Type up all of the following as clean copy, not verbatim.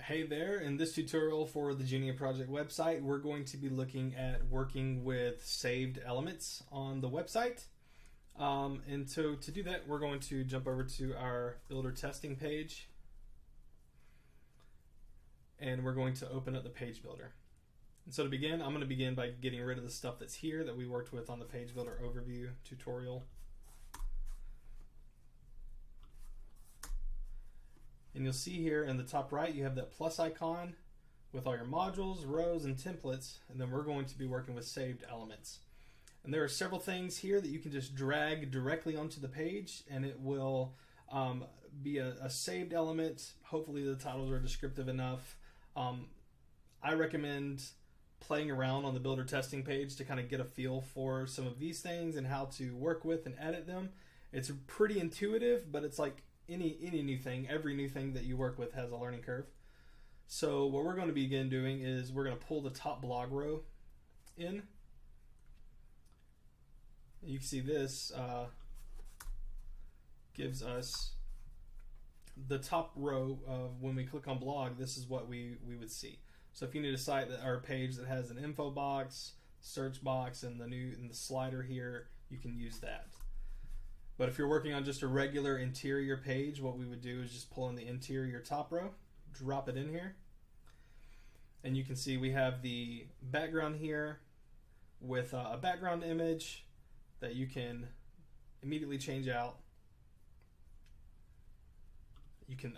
Hey there, in this tutorial for the Junia project website, we're going to be looking at working with saved elements on the website. And so to do that, we're going to jump over to our builder testing page. And we're going to open up the page builder. And so to begin, I'm going to begin by getting rid of the stuff that's here that we worked with on the page builder overview tutorial. And you'll see here in the top right, you have that plus icon with all your modules, rows, and templates. And then we're going to be working with saved elements. And there are several things here that you can just drag directly onto the page, and it will be a saved element. Hopefully the titles are descriptive enough. I recommend playing around on the builder testing page to kind of get a feel for some of these things and how to work with and edit them. It's pretty intuitive, but it's like any new thing, every new thing that you work with has a learning curve. So what we're going to begin doing is we're going to pull the top blog row in. You can see this gives us the top row of when we click on blog. This is what we would see. So if you need a site that or a page that has an info box, search box, and the slider here, you can use that. But if you're working on just a regular interior page, what we would do is just pull in the interior top row, drop it in here, and you can see we have the background here with a background image that you can immediately change out.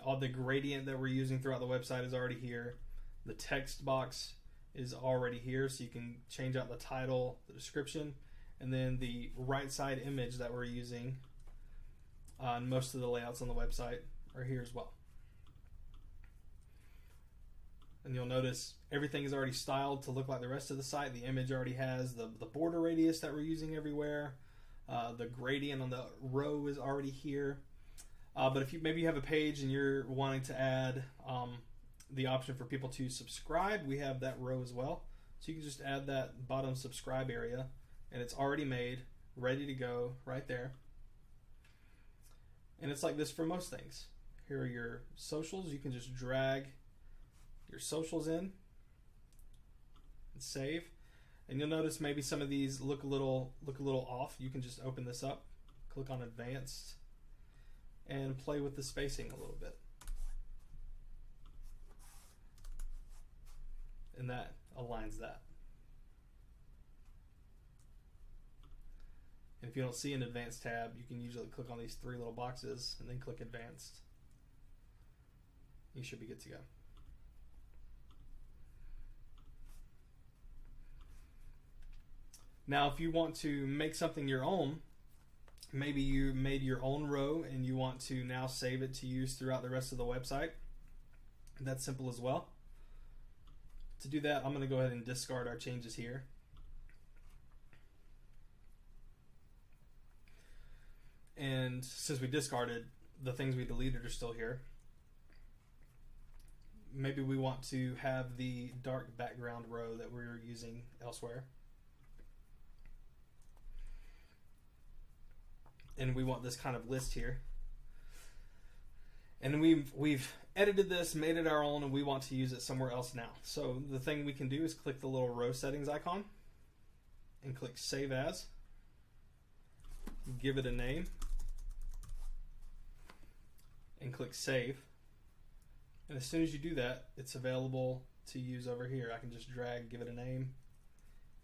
All the gradient that we're using throughout the website is already here. The text box is already here, so you can change out the title, the description, and then the right side image that we're using on most of the layouts on the website are here as well. And you'll notice everything is already styled to look like the rest of the site. The image already has the border radius that we're using everywhere. The gradient on the row is already here. But if maybe you have a page and you're wanting to add the option for people to subscribe, we have that row as well. So you can just add that bottom subscribe area, and it's already made, ready to go right there. And it's like this for most things. Here are your socials. You can just drag your socials in and save. And you'll notice maybe some of these look a little off. You can just open this up, click on advanced, and play with the spacing a little bit. And that aligns that. And if you don't see an advanced tab, you can usually click on these three little boxes and then click advanced. You should be good to go. Now, if you want to make something your own, maybe you made your own row and you want to now save it to use throughout the rest of the website. That's simple as well. To do that, I'm going to go ahead and discard our changes here. And since we discarded, the things we deleted are still here. Maybe we want to have the dark background row that we're using elsewhere. And we want this kind of list here. And we've edited this, made it our own, and we want to use it somewhere else now. So the thing we can do is click the little row settings icon and click Save As. Give it a name and click Save. And as soon as you do that, it's available to use over here. I can just drag, give it a name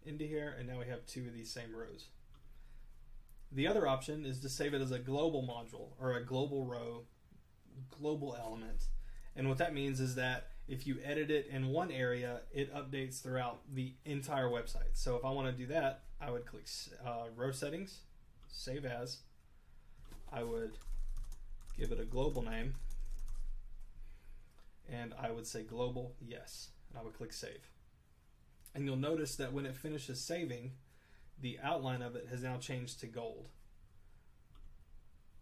into here, and now we have two of these same rows. The other option is to save it as a global module or a global row, global element. And what that means is that if you edit it in one area, it updates throughout the entire website. So if I want to do that, I would click row settings, save as. I would give it a global name, and I would say global yes, and I would click save. And you'll notice that when it finishes saving, the outline of it has now changed to gold.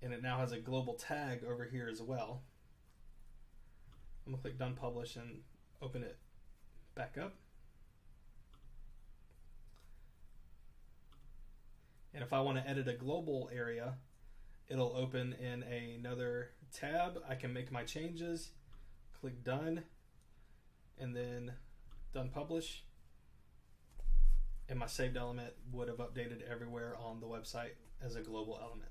And it now has a global tag over here as well. I'm going to click Done Publish and open it back up. And if I want to edit a global area, it'll open in another tab. I can make my changes, click Done, and then done publish, and my saved element would have updated everywhere on the website as a global element.